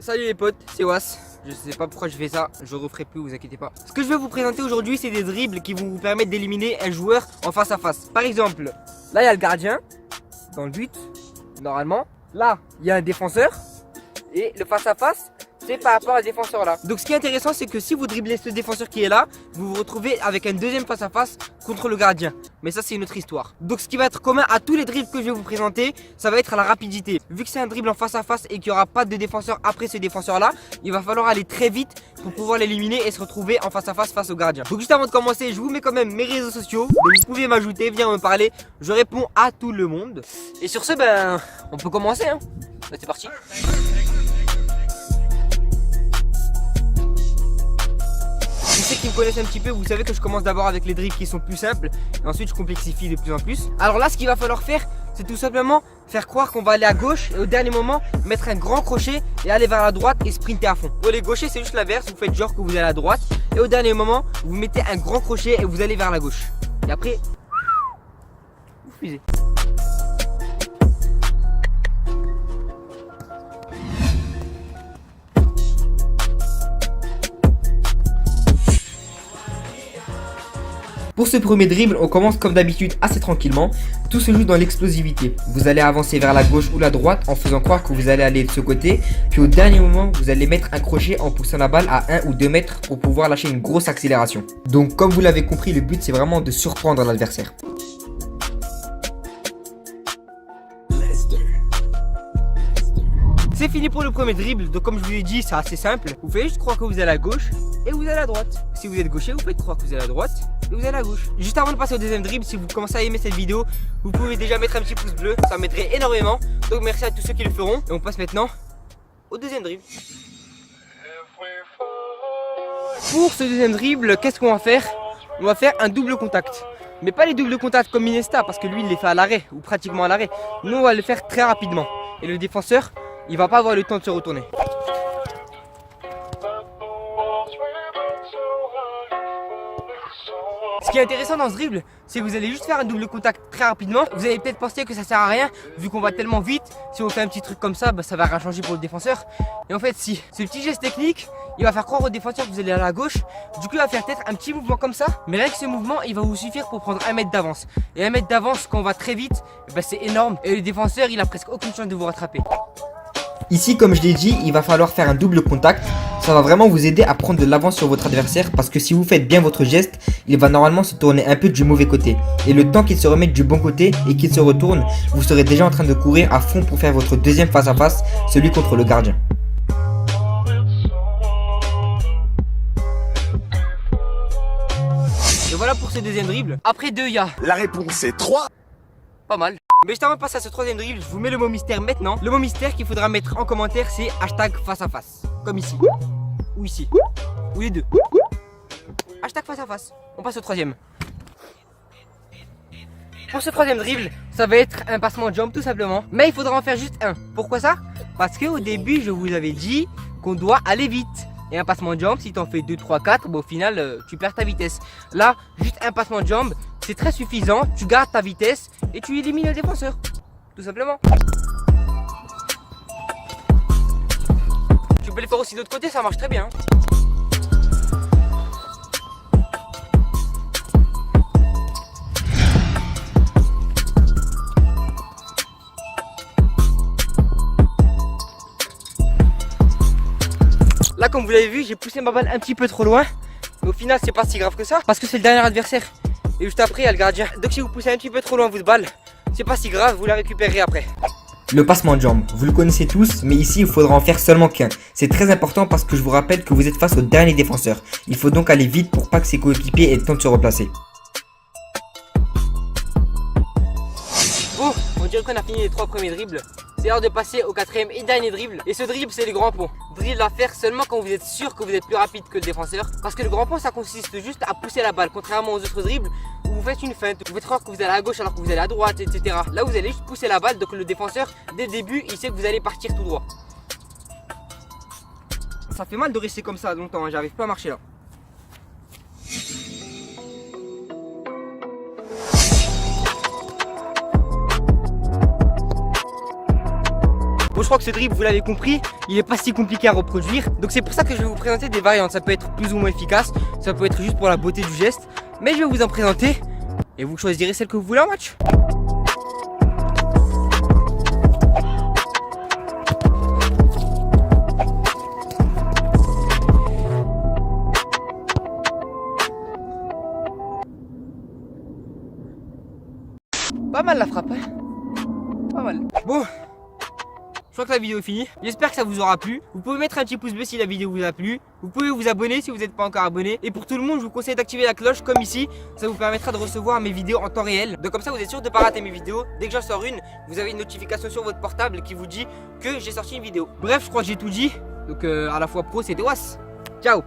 Salut les potes, c'est Was. Je sais pas pourquoi je fais ça, je referai plus, vous inquiétez pas. Ce que je vais vous présenter aujourd'hui, c'est des dribbles qui vont vous permettre d'éliminer un joueur en face à face. Par exemple, là il y a le gardien dans le but, normalement. Là, il y a un défenseur et le face à face, c'est par rapport à ce défenseur là. Donc ce qui est intéressant, c'est que si vous dribblez ce défenseur qui est là, vous vous retrouvez avec un deuxième face à face contre le gardien. Mais ça c'est une autre histoire. Donc ce qui va être commun à tous les dribbles que je vais vous présenter, ça va être la rapidité. Vu que c'est un dribble en face à face et qu'il n'y aura pas de défenseur après ce défenseur là, il va falloir aller très vite pour pouvoir l'éliminer et se retrouver en face à face au gardien. Donc juste avant de commencer, je vous mets quand même mes réseaux sociaux. Donc vous pouvez m'ajouter, venir me parler, je réponds à tout le monde. Et sur ce, ben on peut commencer hein. Ben, c'est parti. Ceux qui me connaissent un petit peu, vous savez que je commence d'abord avec les dribbles qui sont plus simples et ensuite je complexifie de plus en plus. Alors là, ce qu'il va falloir faire, c'est tout simplement faire croire qu'on va aller à gauche et au dernier moment mettre un grand crochet et aller vers la droite et sprinter à fond. Pour les gauchers, c'est juste l'inverse, vous faites genre que vous allez à droite et au dernier moment, vous mettez un grand crochet et vous allez vers la gauche. Et après, vous fusez. Pour ce premier dribble, on commence comme d'habitude assez tranquillement. Tout se joue dans l'explosivité. Vous allez avancer vers la gauche ou la droite en faisant croire que vous allez aller de ce côté. Puis au dernier moment, vous allez mettre un crochet en poussant la balle à 1 ou 2 mètres pour pouvoir lâcher une grosse accélération. Donc comme vous l'avez compris, le but c'est vraiment de surprendre l'adversaire. C'est fini pour le premier dribble, donc comme je vous l'ai dit, c'est assez simple. Vous faites juste croire que vous allez à gauche et vous allez à droite. Si vous êtes gaucher, vous faites croire que vous allez à droite et vous allez à gauche. Juste avant de passer au deuxième dribble, si vous commencez à aimer cette vidéo, vous pouvez déjà mettre un petit pouce bleu, ça m'aiderait énormément. Donc merci à tous ceux qui le feront. Et on passe maintenant au deuxième dribble. Pour ce deuxième dribble, qu'est-ce qu'on va faire? On va faire un double contact. Mais pas les doubles contacts comme Iniesta, parce que lui il les fait à l'arrêt, ou pratiquement à l'arrêt. Nous on va le faire très rapidement. Et le défenseur, il va pas avoir le temps de se retourner. Ce qui est intéressant dans ce dribble, c'est que vous allez juste faire un double contact très rapidement. Vous allez peut-être penser que ça sert à rien, vu qu'on va tellement vite. Si on fait un petit truc comme ça, bah, ça va rien changer pour le défenseur. Et en fait, si ce petit geste technique, il va faire croire au défenseur que vous allez aller à gauche. Du coup, il va faire peut-être un petit mouvement comme ça. Mais rien que ce mouvement, il va vous suffire pour prendre 1 mètre d'avance. Et 1 mètre d'avance, quand on va très vite, bah, c'est énorme. Et le défenseur, il a presque aucune chance de vous rattraper. Ici, comme je l'ai dit, il va falloir faire un double contact. Ça va vraiment vous aider à prendre de l'avance sur votre adversaire parce que si vous faites bien votre geste, il va normalement se tourner un peu du mauvais côté. Et le temps qu'il se remette du bon côté et qu'il se retourne, vous serez déjà en train de courir à fond pour faire votre deuxième face à face, celui contre le gardien. Et voilà pour ce deuxième dribble. Après 2, il y a... La réponse est 3. Pas mal. Mais juste avant de passer à ce troisième dribble, je vous mets le mot mystère maintenant. Le mot mystère qu'il faudra mettre en commentaire, c'est hashtag face à face. Comme ici. Ou ici. Ou les deux. Hashtag face à face. On passe au troisième. Pour ce troisième dribble, ça va être un passement jump tout simplement. Mais il faudra en faire juste un. Pourquoi ça? Parce qu'au début, je vous avais dit qu'on doit aller vite. Et un passement jump, si tu en fais 2, 3, 4, bon, au final, tu perds ta vitesse. Là, juste un passement jump, c'est très suffisant. Tu gardes ta vitesse et tu élimines le défenseur. Tout simplement. Tu peux le faire aussi de l'autre côté, ça marche très bien. Là, comme vous l'avez vu, j'ai poussé ma balle un petit peu trop loin. Mais au final, c'est pas si grave que ça. Parce que c'est le dernier adversaire. Et juste après, il y a le gardien. Donc si vous poussez un petit peu trop loin votre balle, c'est pas si grave, vous la récupérez après. Le passement de jambe, vous le connaissez tous, mais ici il faudra en faire seulement qu'un. C'est très important parce que je vous rappelle que vous êtes face au dernier défenseur. Il faut donc aller vite pour pas que ses coéquipiers aient le temps de se replacer. Bon, on dirait qu'on a fini les 3 premiers dribbles. C'est l'heure de passer au 4e et dernier dribble. Et ce dribble, c'est le grand pont. Dribble à faire seulement quand vous êtes sûr que vous êtes plus rapide que le défenseur. Parce que le grand pont, ça consiste juste à pousser la balle. Contrairement aux autres dribbles où vous faites une feinte, vous faites croire que vous allez à gauche alors que vous allez à droite, etc. Là, vous allez juste pousser la balle. Donc le défenseur, dès le début, il sait que vous allez partir tout droit. Ça fait mal de rester comme ça longtemps, hein. J'arrive pas à marcher là. Bon, je crois crois que ce dribble, vous l'avez compris, il est pas si compliqué à reproduire. Donc c'est pour ça que je vais vous présenter des variantes. Ça peut être plus ou moins efficace, ça peut être juste pour la beauté du geste. Mais je vais vous en présenter et vous choisirez celle que vous voulez en match. Pas mal la frappe, hein. Pas mal. Bon, je crois que la vidéo est finie. J'espère que ça vous aura plu. Vous pouvez mettre un petit pouce bleu si la vidéo vous a plu. Vous pouvez vous abonner si vous n'êtes pas encore abonné. Et pour tout le monde, je vous conseille d'activer la cloche comme ici. Ça vous permettra de recevoir mes vidéos en temps réel. Donc comme ça, vous êtes sûr de ne pas rater mes vidéos. Dès que j'en sors une, vous avez une notification sur votre portable qui vous dit que j'ai sorti une vidéo. Bref, je crois que j'ai tout dit. Donc à la fois pro, c'était was. Ciao.